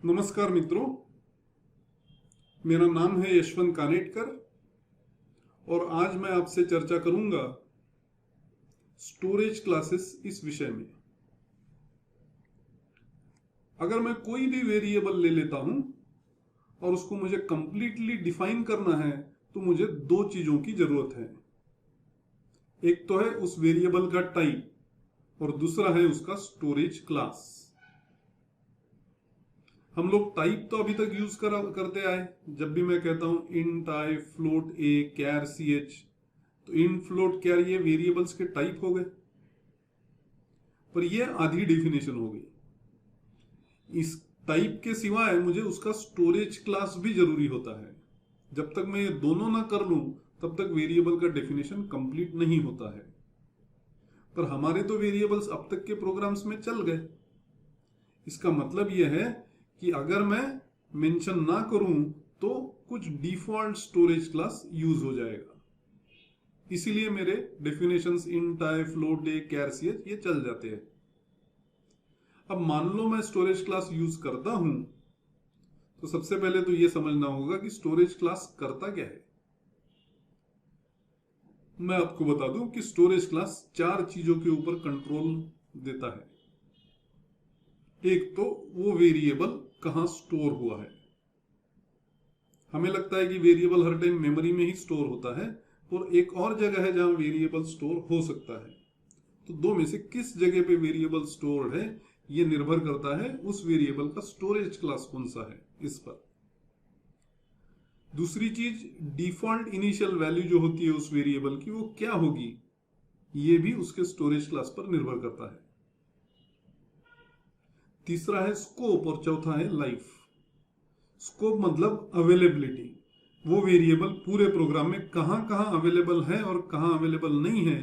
नमस्कार मित्रों, मेरा नाम है यशवंत कानेटकर और आज मैं आपसे चर्चा करूंगा स्टोरेज क्लासेस इस विषय में। अगर मैं कोई भी वेरिएबल ले लेता हूं और उसको मुझे कंप्लीटली डिफाइन करना है तो मुझे दो चीजों की जरूरत है। एक तो है उस वेरिएबल का टाइप और दूसरा है उसका स्टोरेज क्लास। हम लोग टाइप तो अभी तक यूज करते आए। जब भी मैं कहता हूं इंट आई, फ्लोट ए, कैर सी एच, तो इंट, फ्लोट, कैर ये वेरिएबल्स के टाइप हो गए, पर ये आधी डेफिनेशन हो गई। इस टाइप के सिवाय मुझे उसका स्टोरेज क्लास भी जरूरी होता है। जब तक मैं ये दोनों ना कर लूं तब तक वेरिएबल का डेफिनेशन कंप्लीट नहीं होता है। पर हमारे तो वेरिएबल्स अब तक के प्रोग्राम्स में चल गए। इसका मतलब यह है कि अगर मैं मेंशन ना करूं तो कुछ डिफॉल्ट स्टोरेज क्लास यूज हो जाएगा। इसीलिए मेरे डेफिनेशंस इंट आई, फ्लोट ए, कैर सी एच ये चल जाते हैं। अब मान लो मैं स्टोरेज क्लास यूज करता हूं तो सबसे पहले तो यह समझना होगा कि स्टोरेज क्लास करता क्या है। मैं आपको बता दूं कि स्टोरेज क्लास चार चीजों के ऊपर कंट्रोल देता है। एक तो वो वेरिएबल कहां स्टोर हुआ है। हमें लगता है कि वेरिएबल हर टाइम मेमोरी में ही स्टोर होता है, और एक और जगह है जहां वेरिएबल स्टोर हो सकता है। तो दो में से किस जगह पे वेरिएबल स्टोर है ये निर्भर करता है उस वेरिएबल का स्टोरेज क्लास कौन सा है इस पर। दूसरी चीज, डिफॉल्ट इनिशियल वैल्यू जो होती है उस वेरिएबल की वो क्या होगी, ये भी उसके स्टोरेज क्लास पर निर्भर करता है। तीसरा है स्कोप और चौथा है लाइफ। स्कोप मतलब अवेलेबिलिटी। वो वेरिएबल पूरे प्रोग्राम में कहां कहां अवेलेबल है और कहां अवेलेबल नहीं है,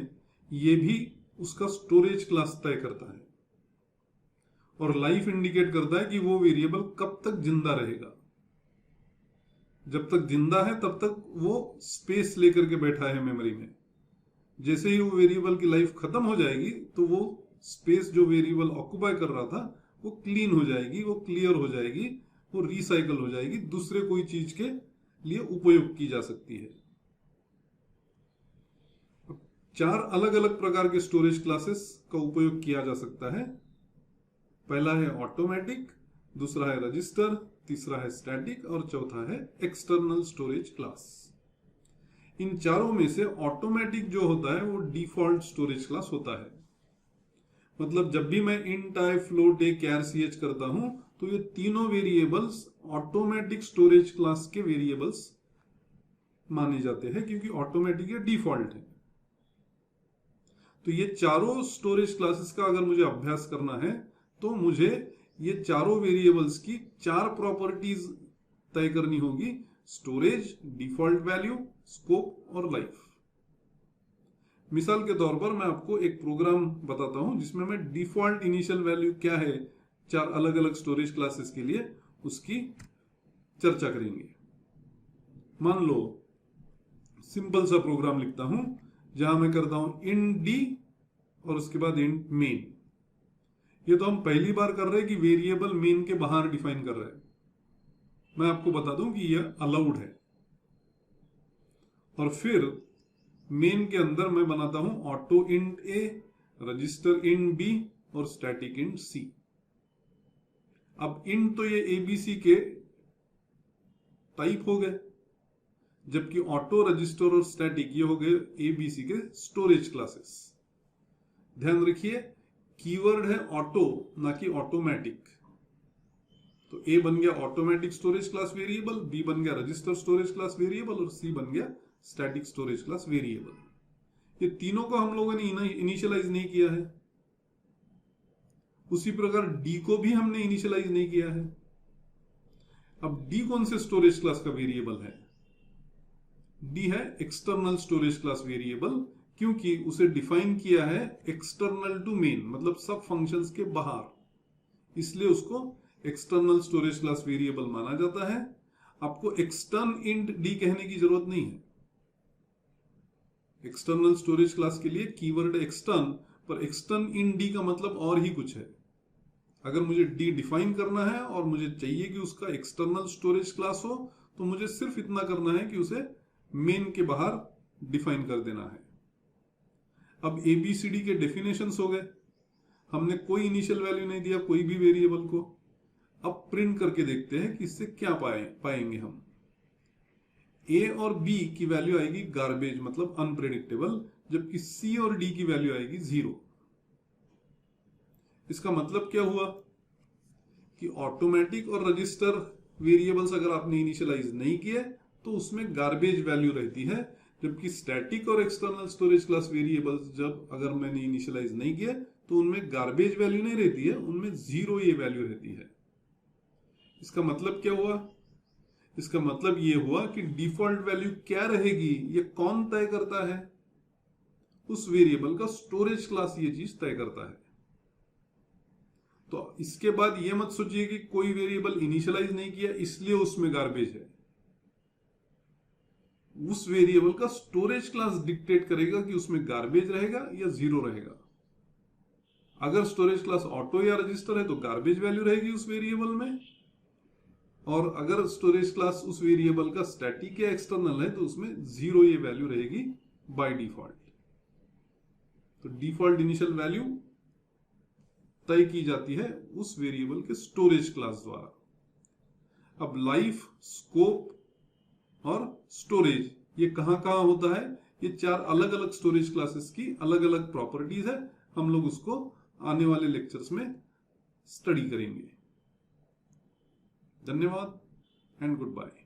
ये भी उसका स्टोरेज क्लास तय करता है। और लाइफ इंडिकेट करता है कि वो वेरिएबल कब तक जिंदा रहेगा। जब तक जिंदा है तब तक वो स्पेस लेकर के बैठा है मेमोरी में। जैसे ही वो वेरिएबल की लाइफ खत्म हो जाएगी तो वो स्पेस जो वेरिएबल ऑक्युपाई कर रहा था वो क्लीन हो जाएगी, वो क्लियर हो जाएगी, वो रिसाइकल हो जाएगी, दूसरे कोई चीज के लिए उपयोग की जा सकती है। चार अलग अलग प्रकार के स्टोरेज क्लासेस का उपयोग किया जा सकता है। पहला है ऑटोमेटिक, दूसरा है रजिस्टर, तीसरा है स्टैटिक और चौथा है एक्सटर्नल स्टोरेज क्लास। इन चारों में से ऑटोमेटिक जो होता है वो डिफॉल्ट स्टोरेज क्लास होता है। मतलब जब भी मैं इंट आई, फ्लोट ए, कैर सी एच करता हूं तो ये तीनों वेरिएबल्स ऑटोमेटिक स्टोरेज क्लास के वेरिएबल्स माने जाते हैं, क्योंकि ऑटोमेटिक ये डिफॉल्ट है। तो ये चारों स्टोरेज क्लासेस का अगर मुझे अभ्यास करना है तो मुझे ये चारों वेरिएबल्स की चार प्रॉपर्टीज तय करनी होगी: स्टोरेज, डिफॉल्ट वैल्यू, स्कोप और लाइफ। मिसाल के तौर पर मैं आपको एक प्रोग्राम बताता हूं जिसमें मैं डिफॉल्ट इनिशियल वैल्यू क्या है चार अलग अलग स्टोरेज क्लासेस के लिए उसकी चर्चा करेंगे। मान लो सिंपल सा प्रोग्राम लिखता हूं जहां मैं करता हूं इंट डी और उसके बाद इंट मेन। ये तो हम पहली बार कर रहे हैं कि वेरिएबल मेन के बाहर डिफाइन कर रहे हैं। मैं आपको बता दूं कि यह अलाउड है। और फिर मेन के अंदर मैं बनाता हूं ऑटो इंट ए, रजिस्टर इंट बी और स्टैटिक इंट सी। अब इंट तो ये एबीसी के टाइप हो गए, जबकि ऑटो, रजिस्टर और स्टैटिक ये हो गए एबीसी के स्टोरेज क्लासेस। ध्यान रखिए, कीवर्ड है ऑटो ना कि ऑटोमेटिक। तो ए बन गया automatic storage class variable, B बन गया रजिस्टर स्टोरेज क्लास वेरिएबल और सी बन गया स्टैटिक स्टोरेज क्लास वेरिएबल। ये तीनों को हम लोगों ने इनिशियलाइज नहीं किया है। उसी प्रकार डी को भी हमने इनिशियलाइज नहीं किया है। अब डी कौन से स्टोरेज क्लास का वेरिएबल है? डी है एक्सटर्नल स्टोरेज क्लास वेरिएबल, क्योंकि उसे डिफाइन किया है एक्सटर्नल टू मेन, मतलब सब फंक्शंस के बाहर, इसलिए उसको एक्सटर्नल स्टोरेज क्लास वेरिएबल माना जाता है। आपको एक्सटर्न इंट डी कहने की जरूरत नहीं है। एक्सटर्नल स्टोरेज क्लास के लिए कीवर्ड एक्सटर्न, पर एक्सटर्न इन डी का मतलब और ही कुछ है। अगर मुझे डी डिफाइन करना है और मुझे चाहिए कि उसका एक्सटर्नल स्टोरेज क्लास हो, तो मुझे सिर्फ इतना करना है कि उसे मेन के बाहर डिफाइन कर देना है। अब ABCD के डेफिनेशंस हो गए, हमने कोई इनिशियल वैल्यू नहीं दिया कोई भी वेरिएबल को। अब प्रिंट करके देखते हैं कि इससे क्या पाएंगे हम। A और B की वैल्यू आएगी गार्बेज, मतलब अनप्रेडिक्टेबल, जबकि C और D की वैल्यू आएगी 0। इसका मतलब क्या हुआ कि ऑटोमेटिक और रजिस्टर वेरिएबल्स अगर आपने इनिशियलाइज नहीं किए तो उसमें गार्बेज वैल्यू रहती है, जबकि स्टैटिक और एक्सटर्नल स्टोरेज क्लास वेरिएबल्स जब अगर मैंने इनिशियलाइज नहीं किए तो उनमें गार्बेज वैल्यू नहीं रहती है, उनमें 0 ये वैल्यू रहती है। इसका मतलब क्या हुआ? इसका मतलब ये हुआ कि डिफॉल्ट वैल्यू क्या रहेगी ये कौन तय करता है? उस वेरिएबल का स्टोरेज क्लास ये चीज तय करता है। तो इसके बाद ये मत सोचिए कि कोई वेरिएबल इनिशियलाइज नहीं किया इसलिए उसमें गार्बेज है। उस वेरिएबल का स्टोरेज क्लास डिक्टेट करेगा कि उसमें गार्बेज रहेगा या 0 रहेगा। अगर स्टोरेज क्लास ऑटो या रजिस्टर है तो गार्बेज वैल्यू रहेगी उस वेरिएबल में, और अगर स्टोरेज क्लास उस वेरिएबल का स्टैटिक या एक्सटर्नल है तो उसमें 0 ये वैल्यू रहेगी बाय डिफॉल्ट। तो डिफॉल्ट इनिशियल वैल्यू तय की जाती है उस वेरिएबल के स्टोरेज क्लास द्वारा। अब लाइफ, स्कोप और स्टोरेज ये कहां कहां होता है? ये 4 अलग अलग स्टोरेज क्लासेस की अलग अलग प्रॉपर्टीज है। हम लोग उसको आने वाले लेक्चर्स में स्टडी करेंगे। धन्यवाद एंड गुड बाय।